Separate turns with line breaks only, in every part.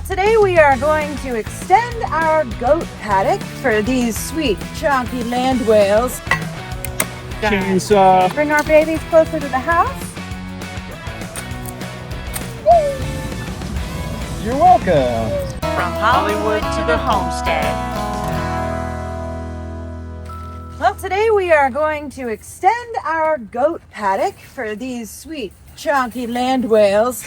Well, today we are going to extend our goat paddock for these sweet, chunky land whales.
Chainsaw.
Bring our babies closer to the house.
You're welcome.
From Hollywood to the homestead.
Well, today we are going to extend our goat paddock for these sweet, chunky land whales.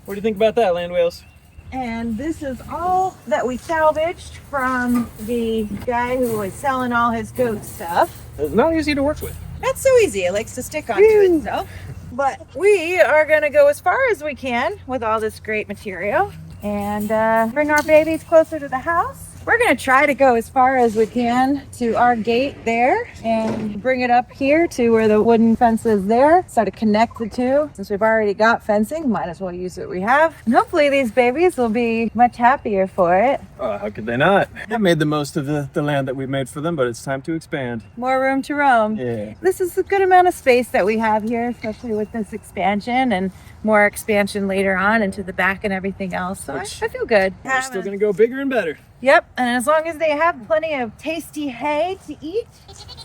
What do you think about that, land whales?
And this is all that we salvaged from the guy who was selling all his goat stuff.
It's not easy to work with.
Not so easy. It likes to stick onto itself. But we are going to go as far as we can with all this great material and bring our babies closer to the house. We're going to try to go as far as we can to our gate there and bring it up here to where the wooden fence is there. So to connect the two, since we've already got fencing, might as well use what we have. And hopefully these babies will be much happier for it.
Oh, how could they not? They made the most of the land that we've made for them, but it's time to expand.
More room to roam.
Yeah.
This is a good amount of space that we have here, especially with this expansion and more expansion later on into the back and everything else. So I feel good.
We're still going to go bigger and better.
Yep, and as long as they have plenty of tasty hay to eat,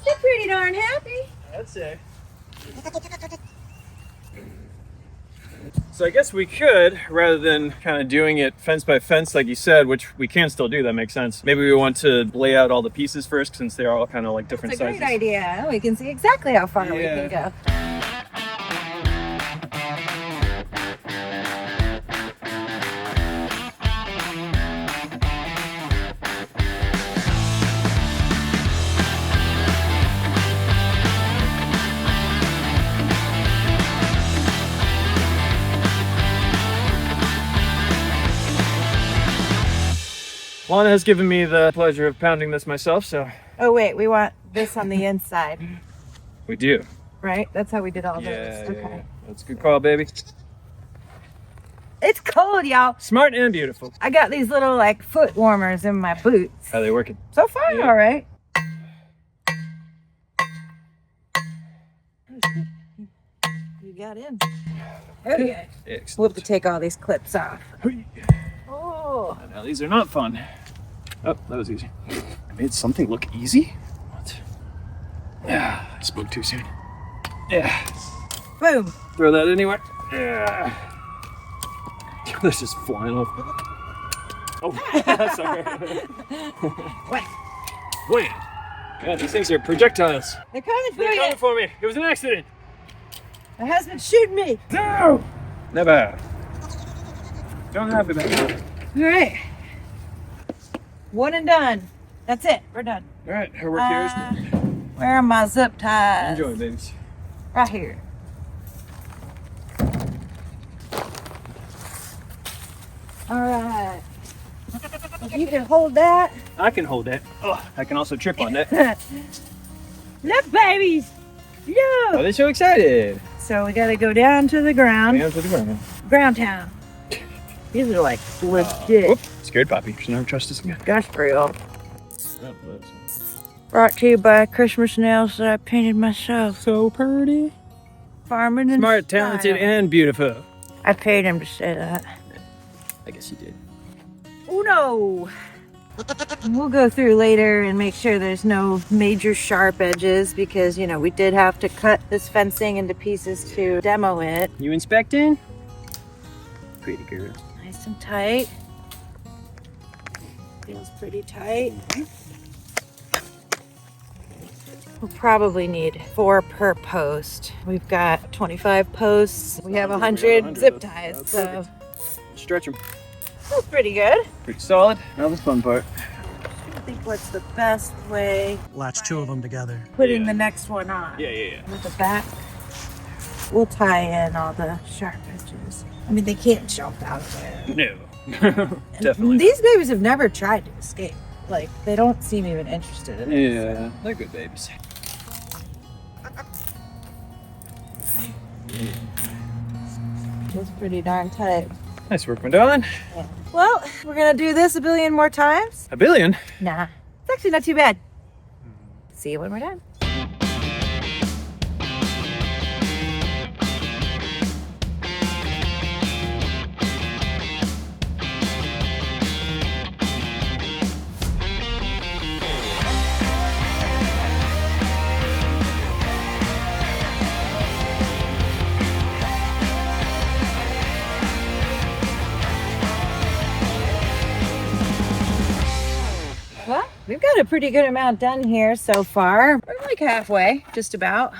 they're pretty darn happy.
I'd say. So I guess we could, rather than kind of doing it fence by fence like you said, which we can still do, that makes sense. Maybe we want to lay out all the pieces first since they're all kind of like different sizes.
That's a great idea. We can see exactly how far we can go.
Lana has given me the pleasure of pounding this myself, so.
Oh wait, we want this on the inside,
We do.
right? That's how we did all
Yeah,
this. Okay.
yeah. That's a good call, baby.
It's cold, y'all.
Smart and beautiful.
I got these little like foot warmers in my boots.
How they working?
So far,
Yeah.
all right. You got in. Okay. We'll have
Excellent.
to take all these clips off. Oh.
Now these are not fun. Oh, that was easy. I made something look easy? What? Yeah, I spoke too soon. Yeah.
Boom.
Throw that anywhere. Yeah. This is flying off. Oh, sorry.
Wait.
Wait. God, these things are projectiles.
They're coming for
They're
you.
coming for me. It was an accident.
My husband's shooting me.
No! Never. Don't have it back.
All right. One and done. That's it. We're done.
All right, her work here is
Where are my zip ties?
enjoy, babies.
Right here. All right. If you can hold that.
I can hold that. Oh, I can also trip on that.
Look, babies.
Oh,
Look.
they're so excited.
So we got to go down to the ground.
Down to the ground.
Ground town. These are like legit.
Whoop, scared Poppy. She'll never trust us again.
Gosh, real. Brought to you by Christmas nails that I painted myself.
So pretty.
Farming and
Smart, talented,
style.
and beautiful.
I paid him to say that.
I guess you did.
Uno. We'll go through later and make sure there's no major sharp edges because, you know, we did have to cut this fencing into pieces to demo it.
You inspecting? Pretty girl.
Nice and tight. Feels pretty tight. We'll probably need 4 per post. We've got 25 posts. We have 100 zip ties,
That's
so
perfect. Stretch them.
that's pretty good.
Pretty solid. Now the fun part.
I think what's the best way
Latch 2 of them together.
putting
Yeah.
the next one on.
Yeah.
With the back, we'll tie in all the sharp edges. I mean, they can't jump out of there.
No.
And
Definitely.
these babies have never tried to escape. Like, they don't seem even interested in it.
Yeah, they're good babies.
It's pretty darn tight.
Nice work, my darling.
Well, we're gonna do this a billion more times.
A billion?
Nah, it's actually not too bad. See you when we're done. we've got a pretty good amount done here so far. We're like halfway, just about.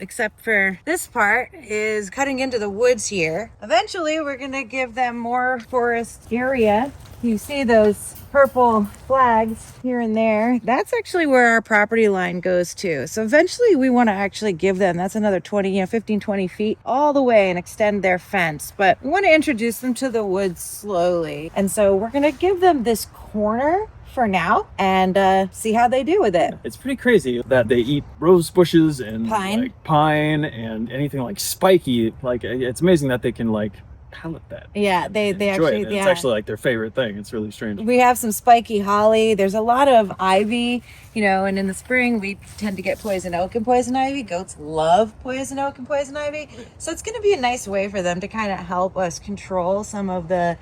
Except for this part is cutting into the woods here. Eventually, we're gonna give them more forest area. You see those purple flags here and there. That's actually where our property line goes to. So eventually we want to actually give them, that's another 15, 20 feet all the way and extend their fence. But we want to introduce them to the woods slowly. And so we're going to give them this corner for now and see how they do with it.
It's pretty crazy that they eat rose bushes and
Pine.
like pine and anything like spiky. Like it's amazing that they can like palate that.
Yeah, they
Enjoy
actually,
it.
yeah.
It's actually like their favorite thing. It's really strange.
We have some spiky holly. There's a lot of ivy, you know, and in the spring we tend to get poison oak and poison ivy. Goats love poison oak and poison ivy. So it's going to be a nice way for them to kind of help us control some of the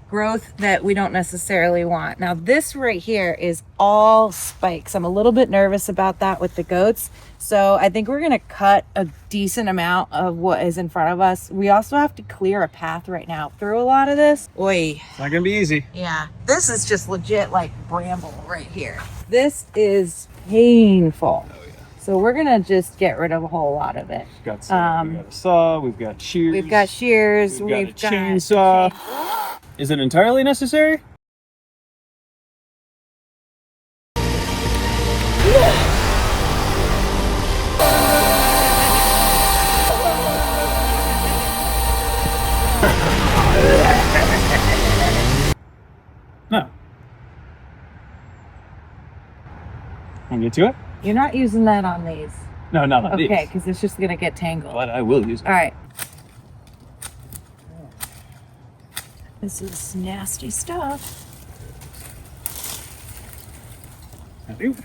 growth that we don't necessarily want. Now this right here is all spikes. I'm a little bit nervous about that with the goats. So I think we're gonna cut a decent amount of what is in front of us. We also have to clear a path right now through a lot of this. Oy.
It's not gonna be easy.
Yeah, this is just legit like bramble right here. This is painful.
Oh yeah.
So we're gonna just get rid of a whole lot of it.
We've got some, we got a saw, we've got shears.
We've got shears,
We've got a chainsaw. Is it entirely necessary? No. Want to get to it?
You're not using that on these.
No, not on these.
Okay, because it's just gonna get tangled.
But I will use it.
All right. This is nasty stuff.
I do.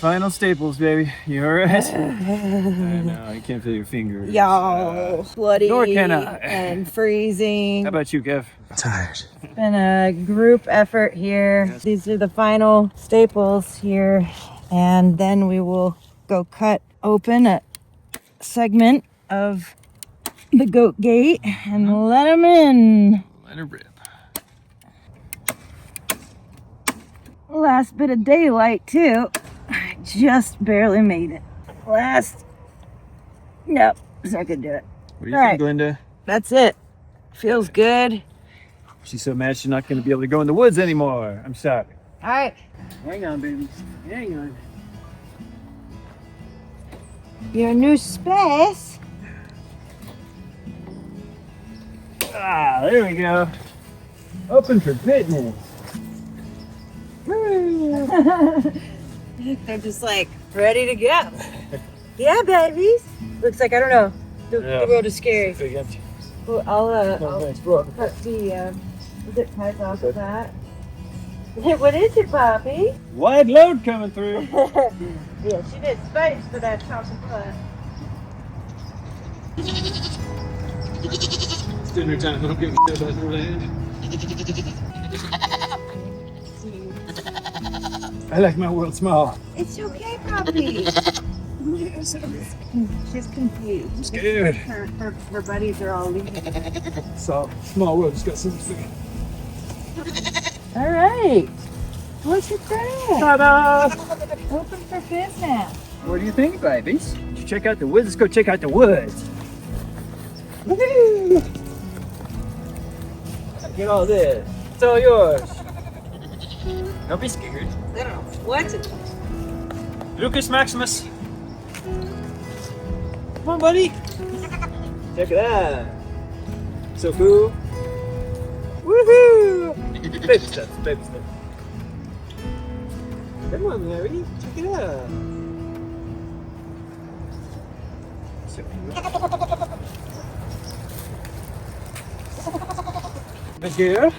Final staples, baby. You alright? I know, I can't feel your fingers.
Y'all, bloody
nor can I.
and freezing.
How about you, Kev?
Tired.
It's been a group effort here.
Yes.
These are the final staples here. And then we will go cut open a segment of the goat gate and let them in.
Let her rip.
Last bit of daylight too. I just barely made it. Nope, so I could do it.
What do you
All
think,
right.
Glenda?
That's it. Feels good.
She's so mad she's not going to be able to go in the woods anymore. I'm sorry.
All right.
Hang on, baby. Hang on.
Your new space.
Ah, there we go. Open for business.
They're just like ready to go. Yeah, babies. Looks like, I don't know. The road is scary.
Big empty.
Well, I'll
Thanks, bro.
cut the zip ties off of that. What is it, Poppy?
Wide load coming through.
Yeah, she did space for that chocolate butt.
It's dinner time. I don't give a shit about the land. I like my world small.
It's okay, puppy. She's confused.
I'm scared.
Her buddies are all leaving.
So, small world, just got something.
All right. Look at that.
Ta-da!
Open for business.
What do you think, babies? Did you check out the woods? Let's go check out the woods. Woo-hoo! Get all this. It's all yours. Don't be scared.
What's it?
Lucas Maximus. Come on, buddy. Check it out. So cool. Woohoo! Baby steps, baby steps. Come on, Mary. Check it out. So cool. Good girl.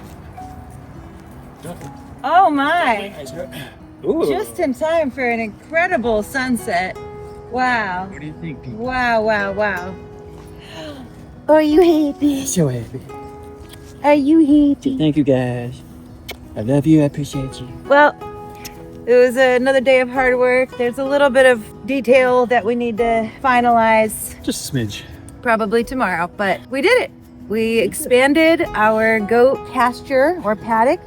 Oh my.
Ooh.
Just in time for an incredible sunset. Wow.
What do you think, Pete?
Wow, wow, wow. Are you happy?
So happy.
Are you happy?
Thank you, guys. I love you. I appreciate you.
Well, it was another day of hard work. There's a little bit of detail that we need to finalize
Just a smidge.
probably tomorrow, but we did it. We expanded our goat pasture or paddock,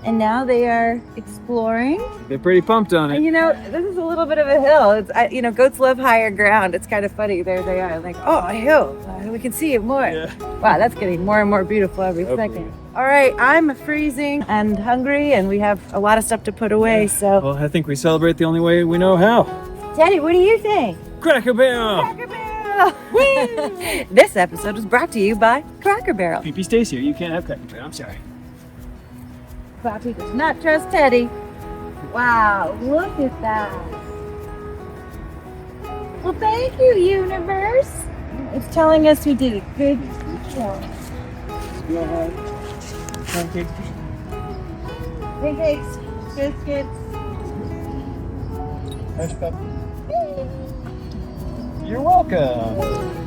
and now they are exploring.
They're pretty pumped on
And
it.
you know, this is a little bit of a hill. It's, goats love higher ground. It's kind of funny. There they are, like, oh, a hill. We can see it more.
Yeah.
Wow, that's getting more and more beautiful every second. All right, I'm freezing and hungry, and we have a lot of stuff to put away. So,
Well, I think we celebrate the only way we know how.
Teddy, what do you think?
Cracker Barrel!
Cracker Barrel! This episode is brought to you by Cracker Barrel.
PP stays here. You can't have Cracker Barrel. I'm sorry.
Poppy does not trust Teddy. Wow, look at that. Well, thank you, universe. It's telling us we did a good job.
Pancakes.
Pancakes, biscuits.
Hush puppy. You're welcome.